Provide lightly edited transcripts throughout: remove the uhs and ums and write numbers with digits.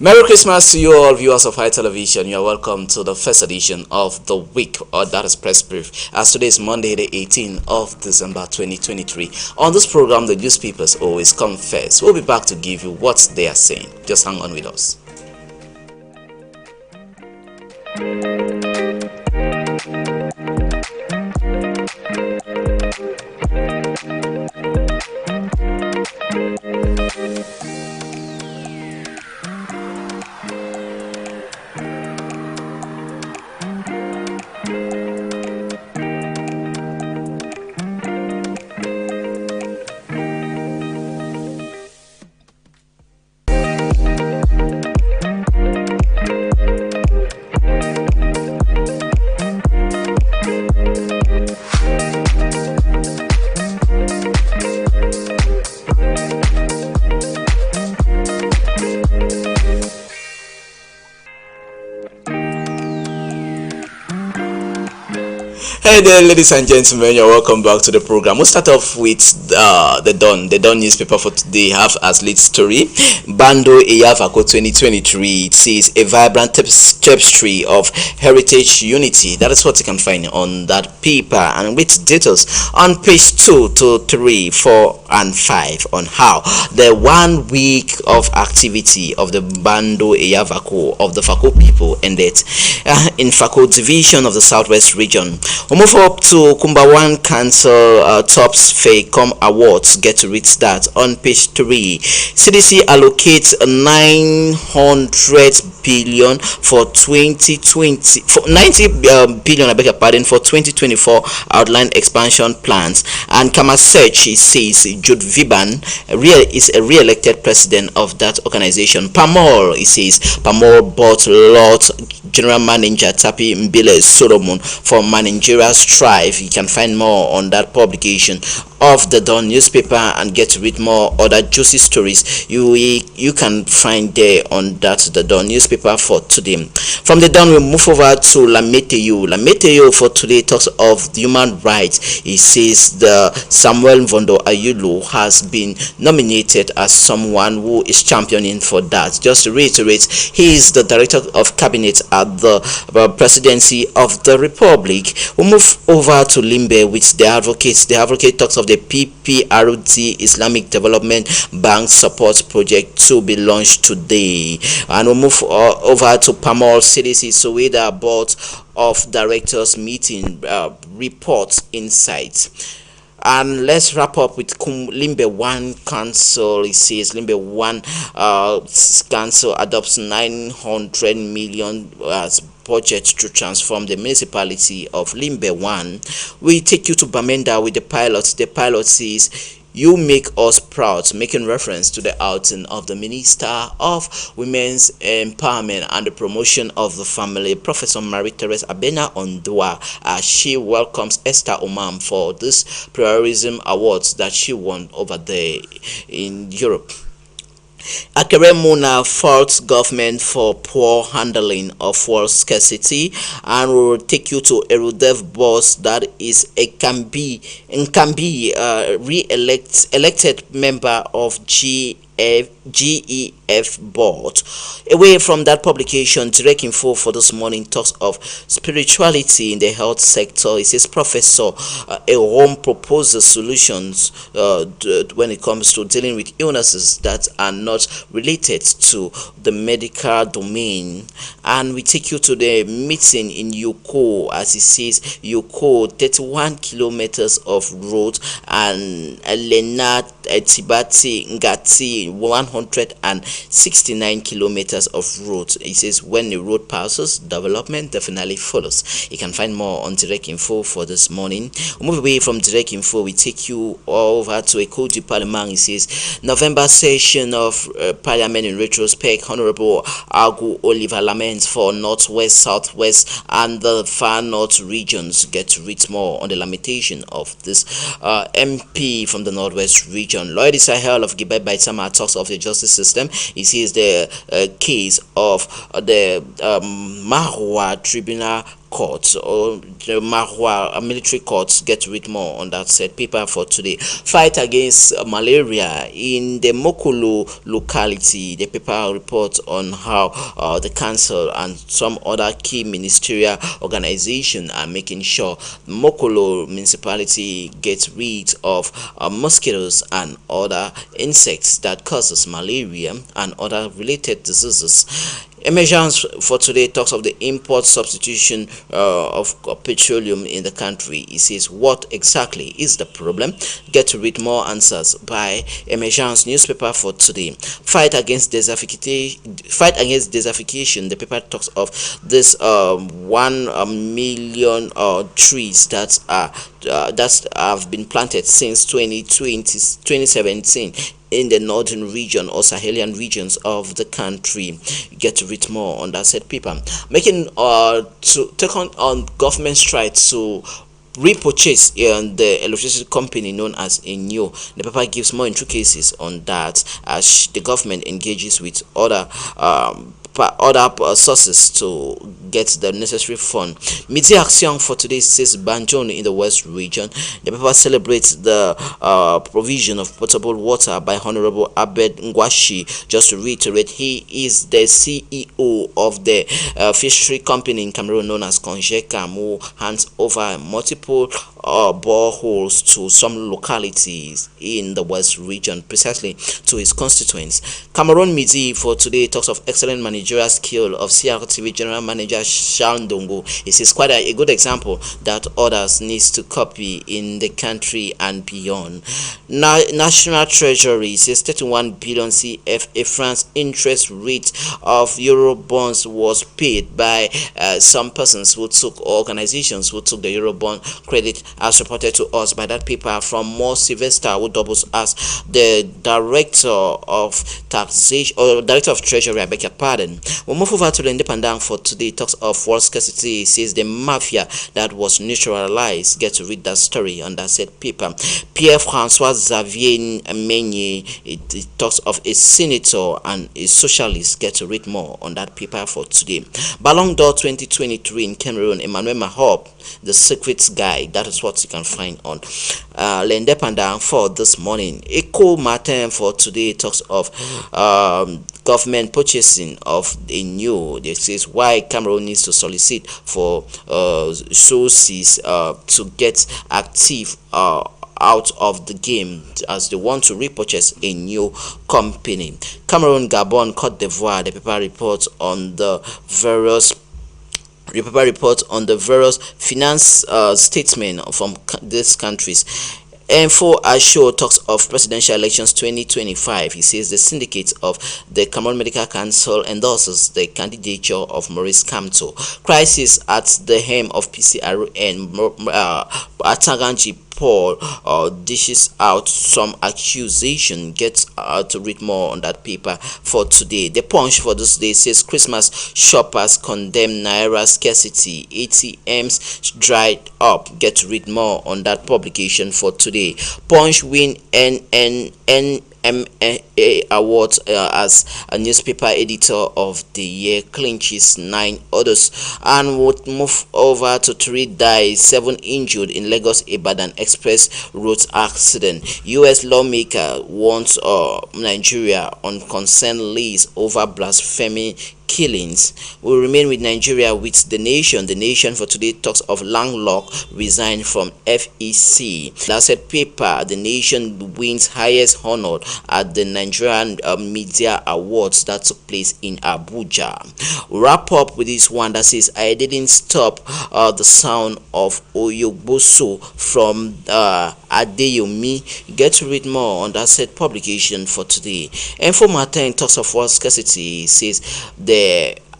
Merry Christmas to you all viewers of High Television. You are welcome to the first edition of the week, or that is Press Brief, as today is Monday the 18th of December 2023. On this program, the newspapers always come first. We'll be back to give you what they are saying. Just hang on with us. Hey there, ladies and gentlemen, you're welcome back to the program. We'll start off with the Dawn newspaper for today have as lead story Bando Eyavako 2023. It says a vibrant tapestry of heritage unity. That is what you can find on that paper, and with details on page 2 to 3, 4 and 5 on how the 1 week of activity of the Bando Eyavako of the Fako people ended in Fako division of the Southwest region. We'll move up to Kumbawan Council Tops FACOM Awards. Get to read that on page 3. CDC allocates 900 billion for 2020 for 90 billion, I beg your pardon, for 2024 outline expansion plans. And Kamasechi says Jude Viban is a re-elected president of that organization. Pamol, he says Pamol bought Lot General Manager Tapi Mbile Solomon for managerial strive. You can find more on that publication of the Dawn newspaper and get to read more other juicy stories you can find there on that the Dawn newspaper for today. From the Dawn, we move over to Lameteo for today talks of human rights. He says the Samuel Vondo Ayulu has been nominated as someone who is championing for that. Just to reiterate, he is the director of cabinet at the presidency of the Republic. We move over to Limbe with the advocates. The advocate talks of the PPRD Islamic Development Bank support project to be launched today. And we'll move over to Pamol CDC Soweto Board of Directors meeting reports insights. And let's wrap up with Limbe 1 Council. It says Limbe 1 Council adopts 900 million as budget to transform the municipality of Limbe 1. We take you to Bamenda with the pilot. The pilot says, "You make us proud," making reference to the outing of the Minister of Women's Empowerment and the Promotion of the Family, Professor Marie-Therese Abena Ondua, as she welcomes Esther Omam for this Pluralism Awards that she won over there in Europe. Akere Muna faults government for poor handling of fuel scarcity, and we will take you to Erudev boss that is a Nkambi elected member of GEF board. Away from that publication, direct info for this morning talks of spirituality in the health sector. It says Professor Ehom proposes solutions when it comes to dealing with illnesses that are not related to the medical domain. And we take you to the meeting in Yoko. As it says, Yoko, 31 kilometers of road, and Elena Tibati Ngati, 169 kilometers of road. It says when the road passes, development definitely follows. You can find more on direct info for this morning. We move away from direct info, we take you over to a code to Parliament. It says November session of Parliament in retrospect. Honorable Agu Oliver laments for Northwest, Southwest and the far north regions. Get to read more on the lamentation of this MP from the Northwest region. Lloyd Isahel of Gibai Baitama talks of the justice system. He sees the case of the Mahua Tribunal courts or the Mahwa military courts. Get to read more on that said paper for today. Fight against malaria in the Mokolo locality. The paper reports on how the council and some other key ministerial organizations are making sure Mokolo municipality gets rid of mosquitoes and other insects that causes malaria and other related diseases. Emergence for today talks of the import substitution of petroleum in the country. It says, what exactly is the problem? Get to read more answers by Emergence newspaper for today. Fight against desertification. The paper talks of this 1 million trees that have been planted since 2017 in the northern region or Sahelian regions of the country. You get to read more on that said paper. Making to take on government strike to repurchase the electricity company known as Enyo. The paper gives more intricacies on that as the government engages with other sources to get the necessary fund. Midi Action for today says Banjoni in the West region. The paper celebrates the provision of potable water by Honorable Abed Ngwashi. Just to reiterate, he is the CEO of the fishery company in Cameroon known as Conjecam, who hands over multiple boreholes to some localities in the West region, precisely to his constituents. Cameroon Midi for today talks of excellent managerial skill of CRTV General Manager Shandongo. It is quite a good example that others needs to copy in the country and beyond. National Treasury says 31 billion CFA France interest rate of Euro bonds was paid by some persons who took, or organizations who took the Euro bond credit, as reported to us by that paper from Mo Sylvester, who doubles as the Director of Taxation or Director of Treasury. I beg your pardon. We'll move over to the Independent for today. Talks of fuel scarcity. Says the mafia that was neutralized. Get to read that story on that said paper. Pierre-François Xavier Meignet, it talks of a senator and a socialist. Get to read more on that paper for today. Ballon d'Or 2023 in Cameroon. Emmanuel Mahop, the secret guy. That is what you can find on L'Independent for this morning. Echo Martin for today talks of government purchasing of a new. This says why Cameroon needs to solicit for sources to get active out of the game as they want to repurchase a new company. Cameroon, Gabon, Cote d'Ivoire. The paper reports on the various finance statement from these countries. Info Asho talks of presidential elections 2025. He says the syndicate of the Cameroon Medical Council endorses the candidature of Maurice Kamto. Crisis at the helm of PCRN. Ataganji Paul dishes out some accusation. Get to read more on that paper for today. The Punch for this day says Christmas shoppers condemn Naira scarcity. ATMs dried up. Get to read more on that publication for today. Punch win NMA Awards as a newspaper editor of the year, clinches 9 others, and would move over to 3 died, 7 injured in Lagos Ibadan Express road accident. US lawmaker wants Nigeria on concern list over blasphemy killings. We remain with Nigeria with the Nation. The Nation for today talks of Langlock resigned from FEC. That said paper, the Nation wins highest honor at the Nigerian Media Awards that took place in Abuja. Wrap up with this one that says I didn't stop the sound of Oyogboso from Adeyomi. Get to read more on that said publication for today. Info Martin talks of what scarcity says the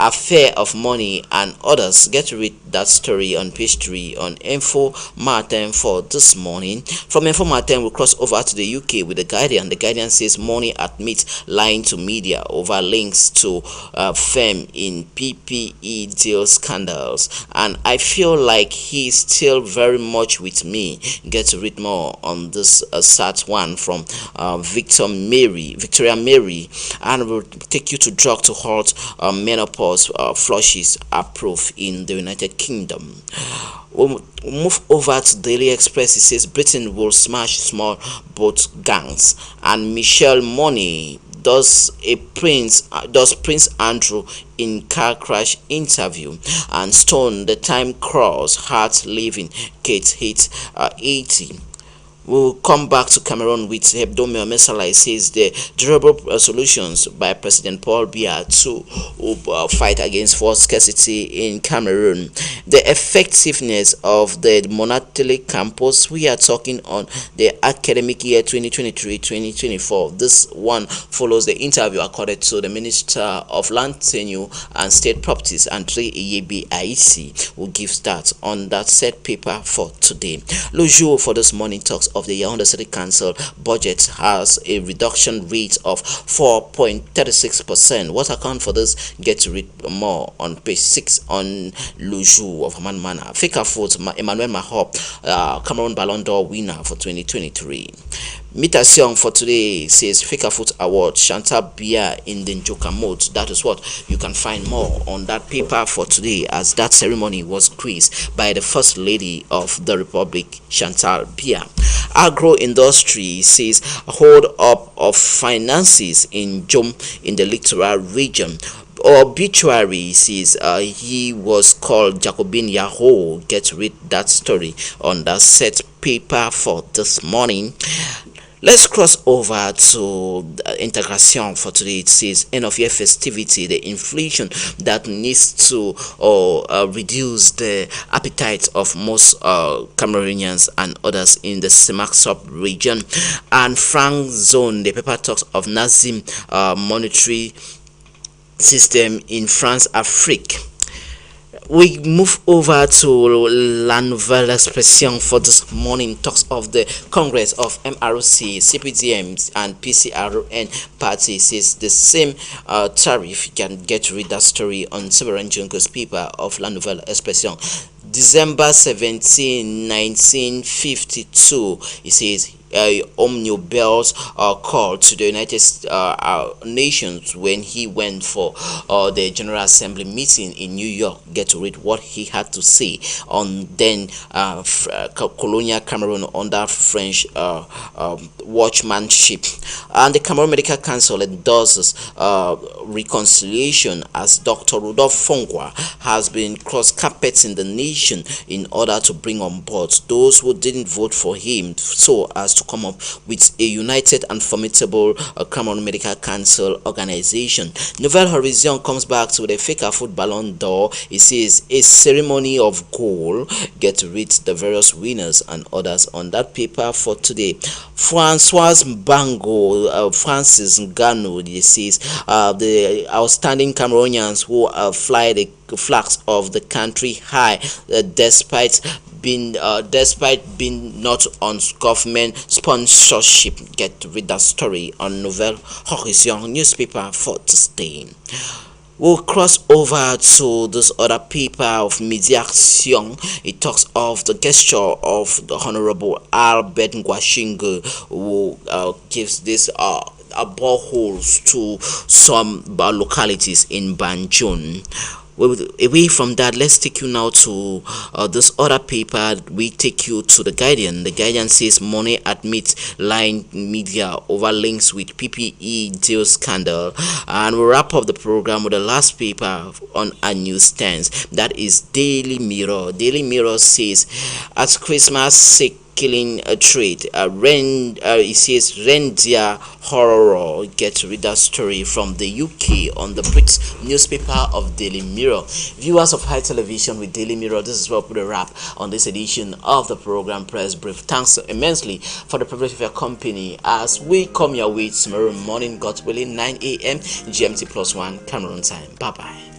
affair of money and others. Get to read that story on page 3 on Info Martin for this morning. From Info Martin, we'll cross over to the UK with the Guardian. The Guardian says money admits lying to media over links to firm in PPE deal scandals, and I feel like he's still very much with me. Get to read more on this sad one from Victoria Mary, and we'll take you to drug to halt menopause bus flushes approved in the United Kingdom. We'll move over to Daily Express. It says Britain will smash small boat gangs, and Michelle Money does Prince Andrew in car crash interview, and Stone the time cross heart leaving Kate hit 80. We'll come back to Cameroon with Hebdomio Mesala. It says the durable solutions by President Paul Biya to fight against food scarcity in Cameroon. The effectiveness of the monetary campus. We are talking on the academic year 2023-2024. This one follows the interview accorded to the Minister of Land Tenure and State Properties, Andre Iyebi Aisi, will give stats on that set paper for today. Le jour for this morning talks of the Yaoundé City Council budget has a reduction rate of 4.36%. What account for this? Get to read more on page 6 on Le jour of Haman Mana. Fika Foot, Emmanuel Mahop, Cameroon Ballon d'Or winner for 2023. Mutation for today says Fika Foot Award, Chantal Biya in the Njoka mode. That is what you can find more on that paper for today, as that ceremony was graced by the First Lady of the Republic, Chantal Biya. Agro industry says hold up of finances in Jom in the littoral region. Obituary says he was called Jacobin Yahoo. Get to read that story on that set paper for this morning. Let's cross over to Integration for today. It says end of year festivity, the inflation that needs to reduce the appetite of most Cameroonians and others in the Semak sub region. And Frank Zone, the paper talks of Nazim monetary system in France, Afrique. We move over to La Nouvelle Expression for this morning. Talks of the Congress of MRC, CPDM, and PCRN party. Says the same tariff. You can get to read that story on Severin Junko's paper of La Nouvelle Expression. December 17, 1952. It says Omnibus called to the United Nations when he went for the General Assembly meeting in New York. Get to read what he had to say on then colonial Cameroon under French watchmanship. And the Cameroon Medical Council endorses reconciliation as Dr. Rudolph Fongwa has been cross-carpeting the nation in order to bring on board those who didn't vote for him, so as to come up with a united and formidable Cameroon Medical Council organization. Nouvelle Horizon comes back to the Fika Foot Ballon d'Or. It says a ceremony of gold. Get to read the various winners and others on that paper for today. Francois Bango, Francis Ngannou, it says the outstanding Cameroonians who fly the flags of the country high despite being not on government sponsorship. Get to read that story on Nouvelle Horizon newspaper for this day. We'll cross over to this other paper of Mediation. It talks of the gesture of the Honorable Albert Ngwashingo, who gives this boreholes to some localities in Banjul. Away from that, let's take you now to this other paper. We take you to The Guardian. The Guardian says money admits lying media over links with PPE deal scandal. And we'll wrap up the program with the last paper on our newsstands. That is Daily Mirror. Daily Mirror says at Christmas sick killing a trade. It says reindeer horror. Get to read that story from the UK on the Brits newspaper of Daily Mirror. Viewers of High Television with Daily Mirror, this is where we put a wrap on this edition of the program Press Brief. Thanks immensely for the privilege of your company as we come your way tomorrow morning, God willing, 9 a.m. GMT+1 Cameroon time. Bye bye.